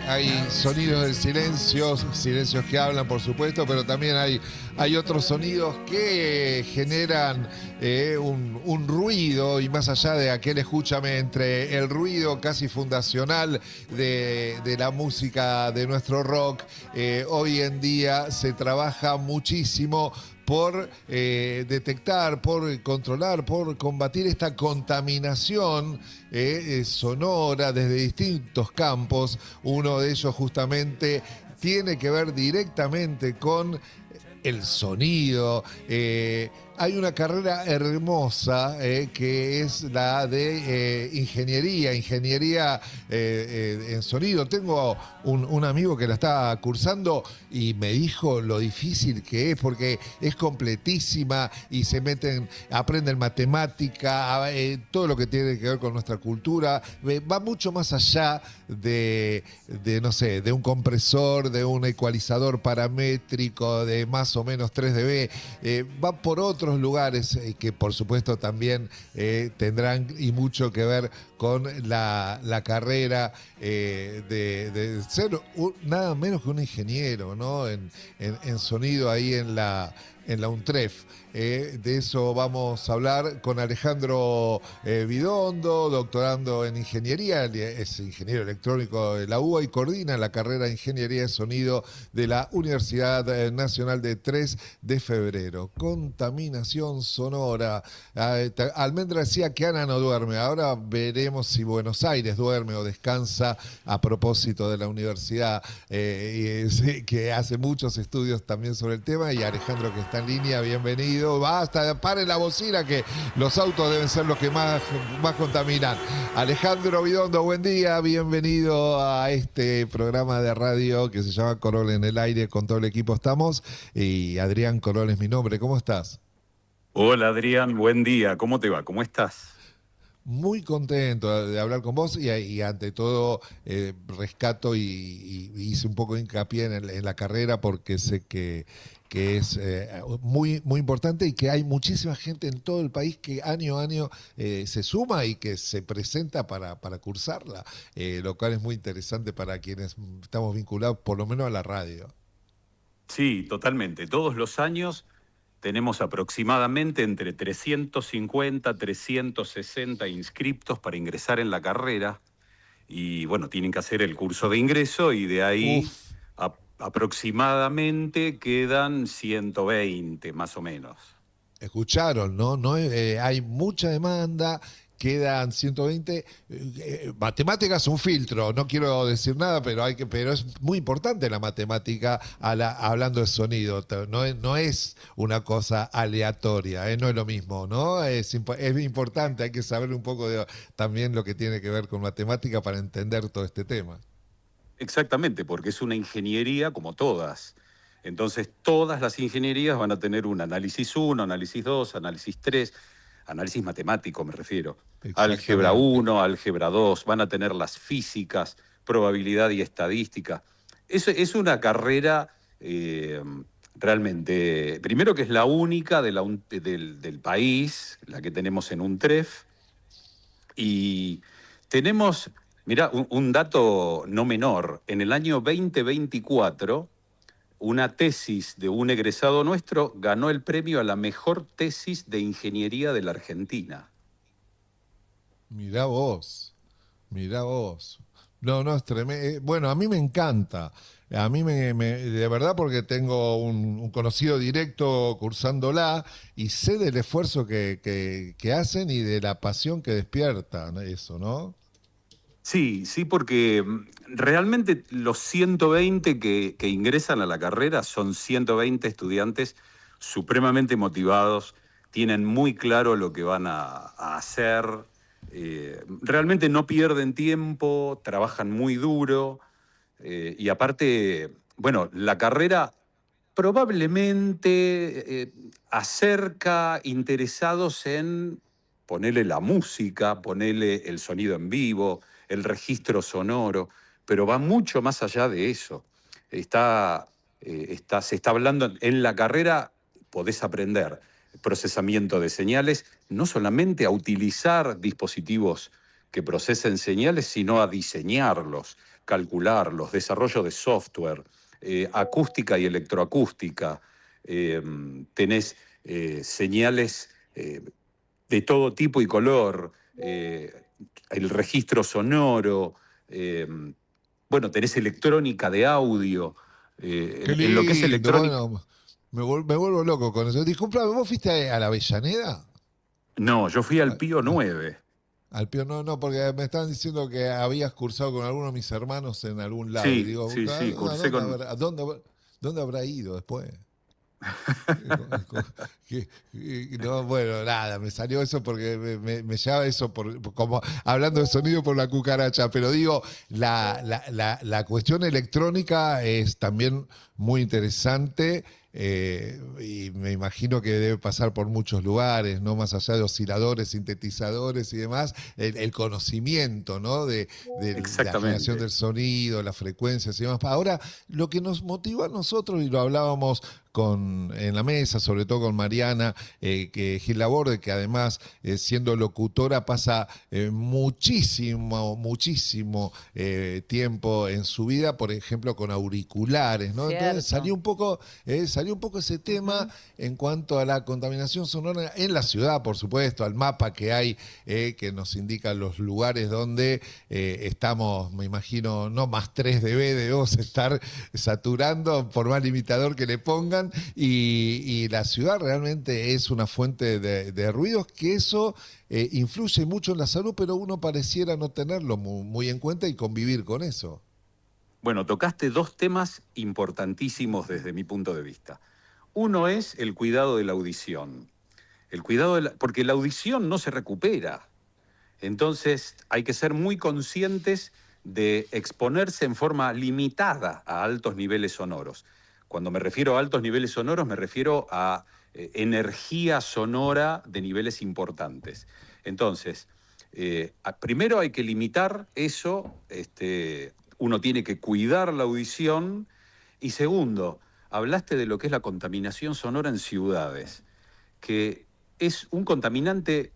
hay sonidos del silencio, silencios que hablan, por supuesto, pero también hay otros sonidos que generan un ruido, y más allá de aquel escúchame, entre el ruido casi fundacional de la música de nuestro rock, hoy en día se trabaja muchísimo por detectar, por controlar, por combatir esta contaminación sonora desde distintos campos. Uno de ellos justamente tiene que ver directamente con el sonido. Hay una carrera hermosa que es la de ingeniería en sonido. Tengo un amigo que la está cursando y me dijo lo difícil que es, porque es completísima y aprenden matemática, todo lo que tiene que ver con nuestra cultura. Va mucho más allá no sé, de un compresor, de un ecualizador paramétrico de más o menos 3 dB. Va por otros lugares que por supuesto también tendrán y mucho que ver con la carrera de ser nada menos que un ingeniero, ¿no? En sonido ahí en la UNTREF. De eso vamos a hablar con Alejandro Vidondo, doctorando en ingeniería, es ingeniero electrónico de la UBA y coordina la carrera de Ingeniería de Sonido de la Universidad Nacional de 3 de Febrero. Contaminación sonora. Almendra decía que Ana no duerme. Ahora veremos si Buenos Aires duerme o descansa, a propósito de la universidad, que hace muchos estudios también sobre el tema. Y Alejandro, que está en línea, bienvenido. Basta, pare la bocina, que los autos deben ser los que más contaminan. Alejandro Vidondo, buen día, bienvenido a este programa de radio que se llama Corol en el Aire. Con todo el equipo estamos, y Adrián Corol es mi nombre. ¿Cómo estás? Hola Adrián, buen día, ¿cómo te va? ¿Cómo estás? Muy contento de hablar con vos y ante todo rescato y hice un poco de hincapié en la carrera, porque sé que es muy, muy importante, y que hay muchísima gente en todo el país que año a año se suma y que se presenta para cursarla, lo cual es muy interesante para quienes estamos vinculados por lo menos a la radio. Sí, totalmente. Todos los años tenemos aproximadamente entre 350, 360 inscriptos para ingresar en la carrera. Y bueno, tienen que hacer el curso de ingreso y de ahí Uf. aproximadamente quedan 120 más o menos. Escucharon, ¿no? No hay mucha demanda, quedan 120. Matemáticas es un filtro, no quiero decir nada, pero es muy importante la matemática hablando de sonido. No es una cosa aleatoria, no es lo mismo, ¿no? Es importante, hay que saber un poco también lo que tiene que ver con matemática para entender todo este tema. Exactamente, porque es una ingeniería como todas. Entonces, todas las ingenierías van a tener un análisis 1, análisis 2, análisis 3, análisis matemático me refiero. Álgebra Exactamente. 1, álgebra 2, van a tener las físicas, probabilidad y estadística. Es una carrera realmente, primero que es la única del país, la que tenemos en UNTREF, y tenemos, mirá, un dato no menor. En el año 2024, una tesis de un egresado nuestro ganó el premio a la mejor tesis de ingeniería de la Argentina. Mirá vos, mirá vos. No, es tremendo. Bueno, a mí me encanta. A mí de verdad, porque tengo un conocido directo cursándola y sé del esfuerzo que hacen y de la pasión que despiertan eso, ¿no? Sí, sí, porque realmente los 120 que ingresan a la carrera son 120 estudiantes supremamente motivados, tienen muy claro lo que van a hacer, realmente no pierden tiempo, trabajan muy duro, y aparte, bueno, la carrera probablemente acerca interesados en ponerle la música, ponerle el sonido en vivo, el registro sonoro, pero va mucho más allá de eso. Se está hablando en la carrera, podés aprender procesamiento de señales, no solamente a utilizar dispositivos que procesen señales, sino a diseñarlos, calcularlos, desarrollo de software, acústica y electroacústica, tenés señales de todo tipo y color, el registro sonoro, bueno, tenés electrónica de audio, Qué en lo que es lindo. electrónica. Bueno, me vuelvo loco con eso. Disculpame, ¿vos fuiste a la Avellaneda? No, yo fui al A- Pío 9. Al Pío, no, no, porque me estaban diciendo que habías cursado con alguno de mis hermanos en algún lado. Y Sí, digo, sí, sí, cursé con... ¿dónde habrá ido después? No, bueno, nada, me salió eso porque me lleva eso como hablando de sonido por la cucaracha, pero digo, la cuestión electrónica es también muy interesante. Y me imagino que debe pasar por muchos lugares, ¿no? Más allá de osciladores, sintetizadores y demás, el conocimiento, ¿no? De la generación Exactamente. del sonido, las frecuencias y demás. Ahora, lo que nos motiva a nosotros, y lo hablábamos en la mesa, sobre todo con Mariana, que Gil Laborde, que además siendo locutora pasa muchísimo tiempo en su vida, por ejemplo, con auriculares, ¿no? Entonces Cierto. salió un poco ese tema en cuanto a la contaminación sonora en la ciudad, por supuesto, al mapa que hay, que nos indica los lugares donde estamos, me imagino, no más 3 dB, debemos estar saturando por más limitador que le pongan, y la ciudad realmente es una fuente de ruidos, que eso influye mucho en la salud, pero uno pareciera no tenerlo muy en cuenta y convivir con eso. Bueno, tocaste dos temas importantísimos desde mi punto de vista. Uno es el cuidado de la audición. Porque la audición no se recupera. Entonces hay que ser muy conscientes de exponerse en forma limitada a altos niveles sonoros. Cuando me refiero a altos niveles sonoros, me refiero a energía sonora de niveles importantes. Entonces, primero hay que limitar eso, uno tiene que cuidar la audición, y segundo, hablaste de lo que es la contaminación sonora en ciudades, que es un contaminante,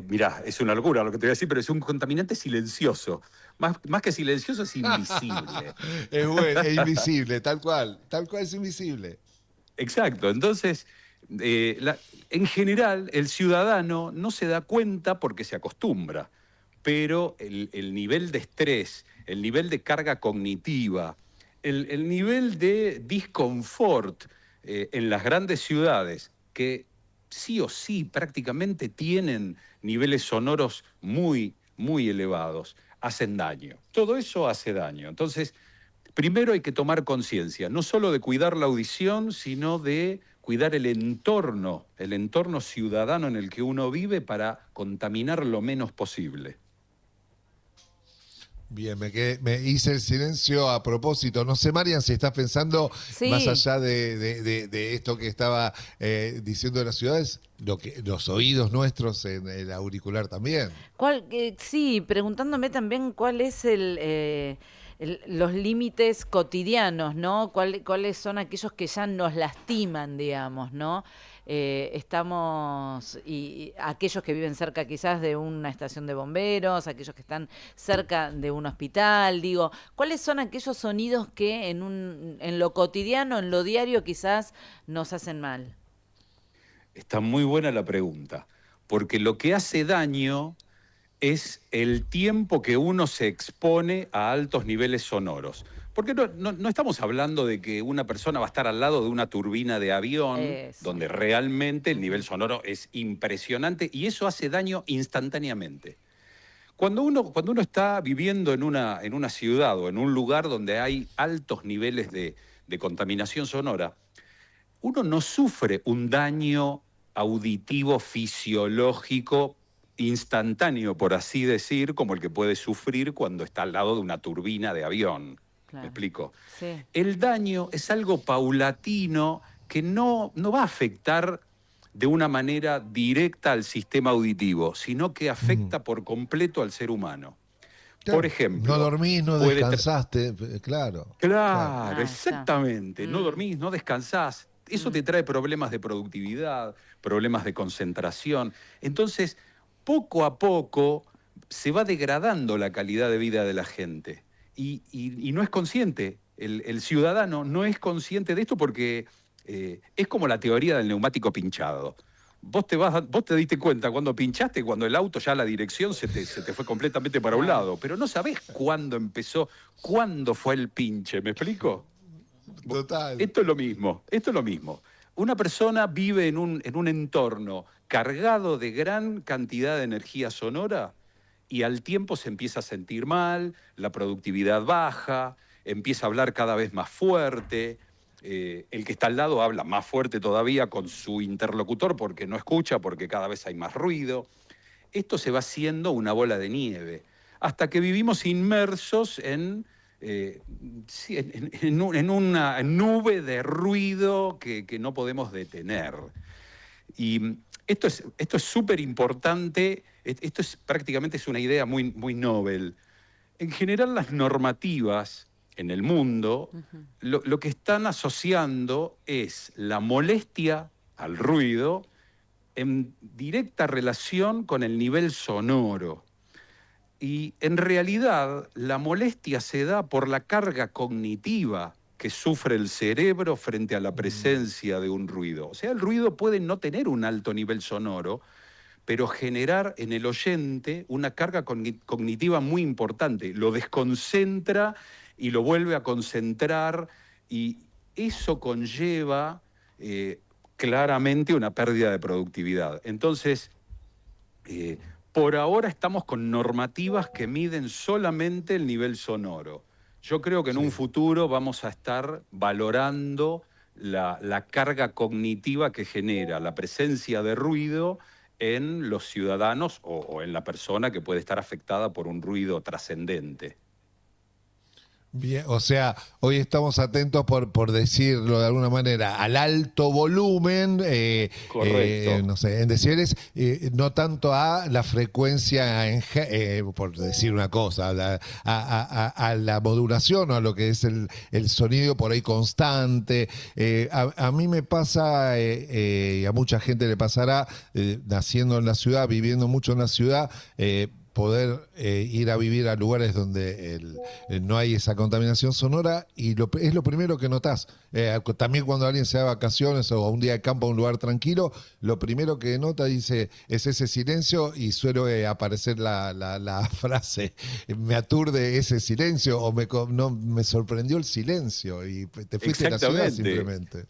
mirá, es una locura lo que te voy a decir, pero es un contaminante silencioso. Más que silencioso, es invisible. Es bueno, es invisible, tal cual es invisible. Exacto, entonces, en general, el ciudadano no se da cuenta porque se acostumbra, pero el nivel de estrés, el nivel de carga cognitiva, el nivel de disconfort en las grandes ciudades, que sí o sí prácticamente tienen niveles sonoros muy elevados, hacen daño. Todo eso hace daño. Entonces, primero hay que tomar conciencia, no solo de cuidar la audición, sino de cuidar el entorno ciudadano en el que uno vive, para contaminar lo menos posible. Bien, me hice el silencio a propósito. No sé, Marian, si estás pensando, más Sí, allá de esto que estaba diciendo de las ciudades, los oídos nuestros en el auricular también. sí, preguntándome también cuál es los límites cotidianos, ¿no? ¿Cuáles son aquellos que ya nos lastiman, digamos, ¿no? Y aquellos que viven cerca quizás de una estación de bomberos, aquellos que están cerca de un hospital, digo, ¿cuáles son aquellos sonidos que en lo cotidiano, en lo diario, quizás nos hacen mal? Está muy buena la pregunta, porque lo que hace daño es el tiempo que uno se expone a altos niveles sonoros. Porque no estamos hablando de que una persona va a estar al lado de una turbina de avión, Eso. donde realmente el nivel sonoro es impresionante, y eso hace daño instantáneamente. Cuando uno está viviendo en una ciudad o en un lugar donde hay altos niveles de contaminación sonora, uno no sufre un daño auditivo fisiológico instantáneo, por así decir, como el que puede sufrir cuando está al lado de una turbina de avión. ¿Me Claro. explico? Sí. El daño es algo paulatino que no va a afectar de una manera directa al sistema auditivo, sino que Mm. afecta por completo al ser humano. Por Claro, no ejemplo, dormís, no puede... descansaste, claro, claro. Claro, Ah, está. exactamente. No Mm, dormís, no descansás. Eso te mm. trae problemas de productividad, problemas de concentración. Entonces, poco a poco se va degradando la calidad de vida de la gente. y no es consciente. El ciudadano no es consciente de esto porque es como la teoría del neumático pinchado. Vos te diste cuenta cuando pinchaste, cuando el auto ya la dirección se te fue completamente para un lado, pero no sabés cuándo empezó, cuándo fue el pinche, ¿me explico? Total. Esto es lo mismo, esto es lo mismo. Una persona vive en un entorno cargado de gran cantidad de energía sonora y al tiempo se empieza a sentir mal, la productividad baja, empieza a hablar cada vez más fuerte. El que está al lado habla más fuerte todavía con su interlocutor porque no escucha, porque cada vez hay más ruido. Esto se va haciendo una bola de nieve, hasta que vivimos inmersos en una nube de ruido que no podemos detener. Y esto es súper importante, esto prácticamente es una idea muy, muy novel. En general, las normativas en el mundo, lo que están asociando es la molestia al ruido en directa relación con el nivel sonoro. Y en realidad la molestia se da por la carga cognitiva que sufre el cerebro frente a la presencia de un ruido. O sea, el ruido puede no tener un alto nivel sonoro, pero generar en el oyente una carga cognitiva muy importante. Lo desconcentra y lo vuelve a concentrar, y eso conlleva claramente una pérdida de productividad. Entonces, por ahora estamos con normativas que miden solamente el nivel sonoro. Yo creo que en un futuro vamos a estar valorando la carga cognitiva que genera la presencia de ruido en los ciudadanos o en la persona que puede estar afectada por un ruido trascendente. Bien, o sea, hoy estamos atentos por decirlo de alguna manera, al alto volumen, Correcto. no sé, en decibeles, no tanto a la frecuencia, por decir una cosa, a la modulación o a lo que es el sonido por ahí constante. A mí me pasa, y a mucha gente le pasará, naciendo en la ciudad, viviendo mucho en la ciudad, poder ir a vivir a lugares donde no hay esa contaminación sonora, y es lo primero que notás. También cuando alguien se da vacaciones o un día de campo a un lugar tranquilo, lo primero que nota, dice, es ese silencio, y suele aparecer la frase, me aturde ese silencio, o me sorprendió el silencio, y te fuiste de la ciudad simplemente.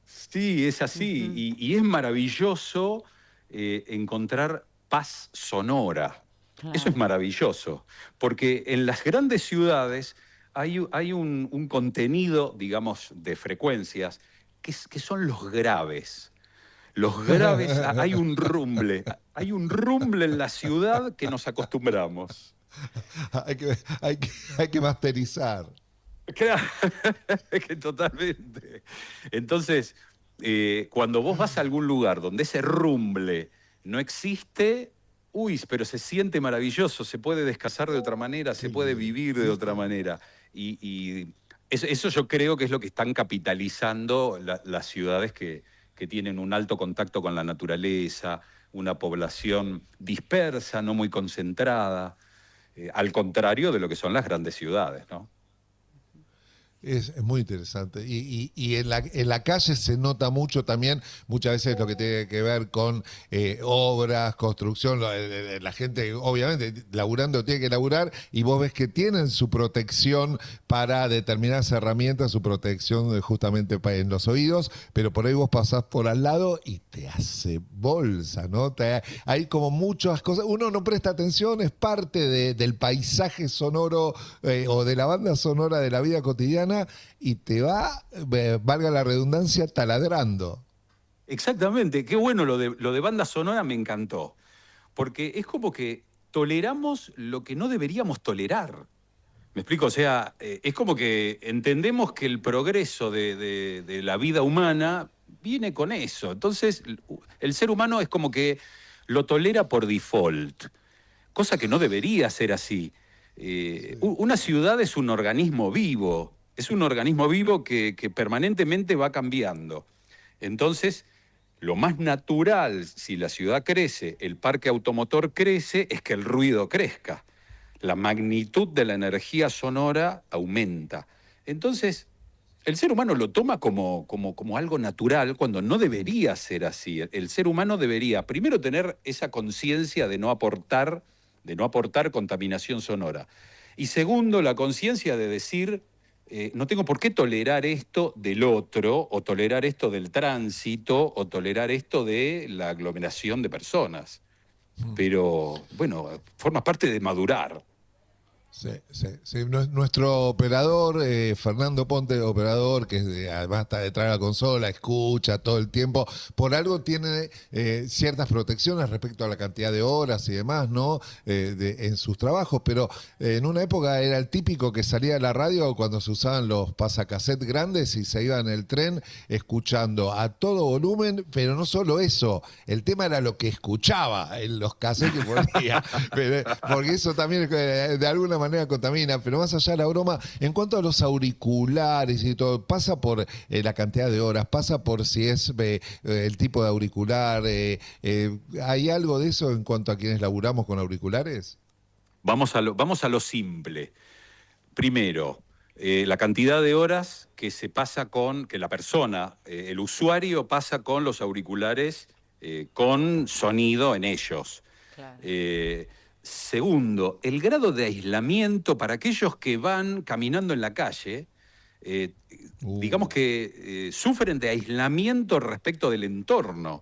Sí, es así, y es maravilloso encontrar paz sonora. Claro. Eso es maravilloso, porque en las grandes ciudades hay un contenido, digamos, de frecuencias que son los graves. Los graves, hay un rumble en la ciudad que nos acostumbramos. Hay que masterizar. Claro, que totalmente. Entonces, cuando vos vas a algún lugar donde ese rumble no existe, uy, pero se siente maravilloso, se puede descansar de otra manera, se puede vivir de otra manera. Y eso yo creo que es lo que están capitalizando las ciudades que tienen un alto contacto con la naturaleza, una población dispersa, no muy concentrada, al contrario de lo que son las grandes ciudades, ¿no? Es muy interesante. Y en la calle se nota mucho también, muchas veces lo que tiene que ver con obras, construcción. La gente, obviamente, laburando tiene que laburar, y vos ves que tienen su protección para determinadas herramientas, su protección justamente en los oídos, pero por ahí vos pasás por al lado y te hace bolsa, ¿no? Hay como muchas cosas. Uno no presta atención, es parte del paisaje sonoro o de la banda sonora de la vida cotidiana, y te va, valga la redundancia, taladrando. Exactamente, qué bueno lo de banda sonora, me encantó, porque es como que toleramos lo que no deberíamos tolerar. ¿Me explico? O sea, es como que entendemos que el progreso de la vida humana viene con eso. Entonces, el ser humano es como que lo tolera por default, cosa que no debería ser así. Una ciudad es un organismo vivo. Es un organismo vivo que permanentemente va cambiando. Entonces, lo más natural, si la ciudad crece, el parque automotor crece, es que el ruido crezca. la magnitud de la energía sonora aumenta. Entonces, el ser humano lo toma como algo natural cuando no debería ser así. El ser humano debería primero tener esa conciencia de no aportar contaminación sonora. Y segundo, la conciencia de decir, no tengo por qué tolerar esto del otro, o tolerar esto del tránsito, o tolerar esto de la aglomeración de personas. Pero, bueno, forma parte de madurar. Sí, sí, sí. Nuestro operador, Fernando Ponte, operador que además está detrás de la consola, escucha todo el tiempo, por algo tiene ciertas protecciones respecto a la cantidad de horas y demás, ¿no? En sus trabajos, pero en una época era el típico que salía de la radio cuando se usaban los pasacassettes grandes y se iba en el tren escuchando a todo volumen, pero no solo eso, el tema era lo que escuchaba en los cassettes que ponía, porque eso también de alguna manera contamina, pero más allá de la broma, en cuanto a los auriculares y todo, pasa por la cantidad de horas, pasa por si es el tipo de auricular, ¿hay algo de eso en cuanto a quienes laburamos con auriculares? Vamos a lo simple. Primero, la cantidad de horas que se pasa que la persona, el usuario pasa con los auriculares con sonido en ellos. Claro. Segundo, el grado de aislamiento para aquellos que van caminando en la calle, digamos que sufren de aislamiento respecto del entorno.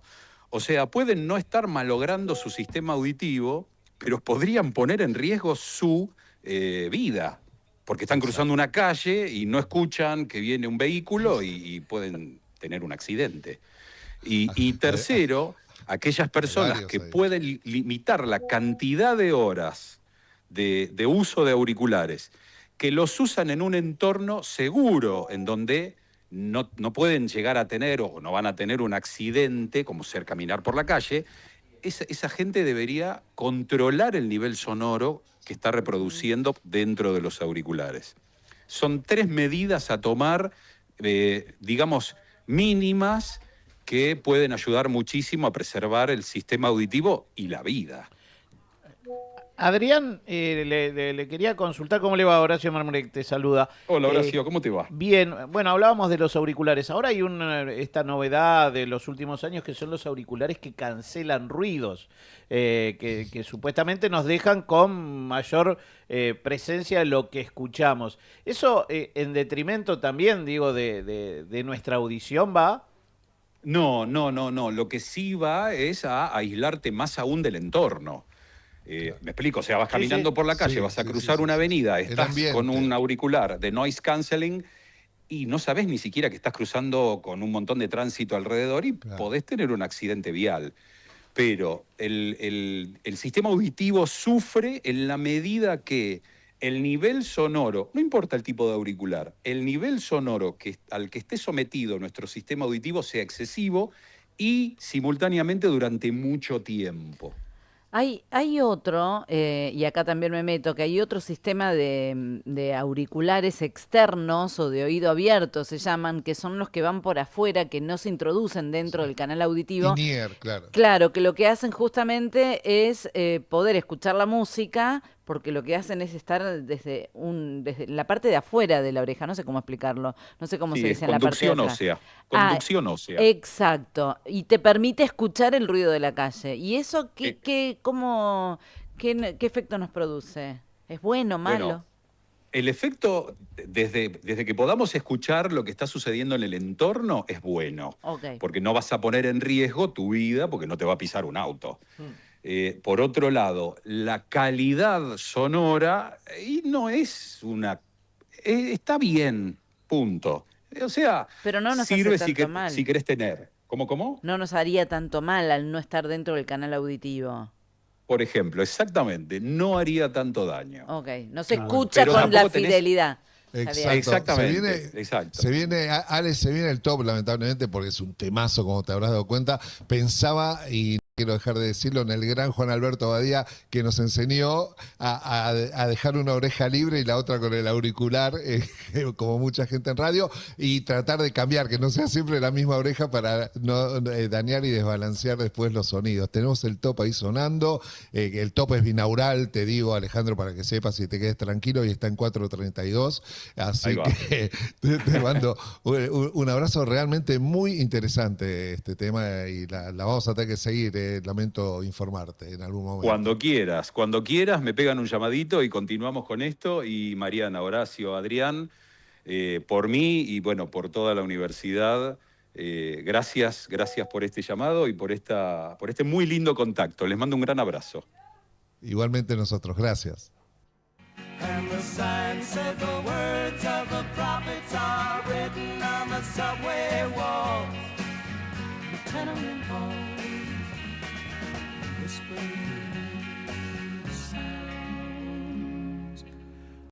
O sea, pueden no estar malogrando su sistema auditivo, pero podrían poner en riesgo su vida, porque están cruzando una calle y no escuchan que viene un vehículo y pueden tener un accidente. Y tercero, aquellas personas que pueden limitar la cantidad de horas de uso de auriculares, que los usan en un entorno seguro, en donde no pueden llegar a tener o no van a tener un accidente, como ser caminar por la calle, esa gente debería controlar el nivel sonoro que está reproduciendo dentro de los auriculares. Son 3 medidas a tomar, digamos, mínimas, que pueden ayudar muchísimo a preservar el sistema auditivo y la vida. Adrián, le quería consultar cómo le va. Horacio Marmurek te saluda. Hola Horacio, ¿cómo te va? Bien, bueno, hablábamos de los auriculares. Ahora hay esta novedad de los últimos años que son los auriculares que cancelan ruidos, que supuestamente nos dejan con mayor presencia de lo que escuchamos. Eso en detrimento también, digo, de nuestra audición, ¿va? No. Lo que sí va es a aislarte más aún del entorno. Me explico, o sea, vas caminando por la calle, vas a cruzar una avenida, estás con un auricular de noise canceling y no sabes ni siquiera que estás cruzando con un montón de tránsito alrededor y podés tener un accidente vial. Pero el sistema auditivo sufre en la medida que el nivel sonoro, no importa el tipo de auricular, el nivel sonoro al que esté sometido nuestro sistema auditivo sea excesivo y simultáneamente durante mucho tiempo. Hay otro, y acá también me meto, que hay otro sistema de auriculares externos o de oído abierto, se llaman, que son los que van por afuera, que no se introducen dentro del canal auditivo. In-ear, claro. Claro, que lo que hacen justamente es poder escuchar la música, porque lo que hacen es estar desde la parte de afuera de la oreja, no sé cómo explicarlo, no sé cómo se dice en la parte de atrás. Conducción ósea. Exacto, y te permite escuchar el ruido de la calle. ¿Y eso qué efecto nos produce? ¿Es bueno, malo? Bueno, el efecto, desde que podamos escuchar lo que está sucediendo en el entorno, es bueno. Okay. Porque no vas a poner en riesgo tu vida, porque no te va a pisar un auto. Por otro lado, la calidad sonora no es está bien, punto. O sea, pero no nos sirve hace tanto mal. Si querés tener. ¿Cómo? No nos haría tanto mal al no estar dentro del canal auditivo. Por ejemplo, exactamente, no haría tanto daño. Ok, no se escucha con la fidelidad. Exactamente. Alex, se viene el top, lamentablemente, porque es un temazo, como te habrás dado cuenta. Pensaba y quiero dejar de decirlo, en el gran Juan Alberto Badía, que nos enseñó a dejar una oreja libre y la otra con el auricular, como mucha gente en radio, y tratar de cambiar, que no sea siempre la misma oreja para no dañar y desbalancear después los sonidos. Tenemos el top ahí sonando, el top es binaural, te digo, Alejandro, para que sepas y te quedes tranquilo, y está en 432, así que te mando un abrazo. Realmente muy interesante este tema y la vamos a tener que seguir. Lamento informarte en algún momento. Cuando quieras me pegan un llamadito y continuamos con esto. Y Mariana, Horacio, Adrián, por mí y bueno, por toda la universidad, gracias por este llamado y por este muy lindo contacto. Les mando un gran abrazo. Igualmente nosotros, gracias. And the sign said the words of the prophets are written on the subway walls, the tenement halls, whispering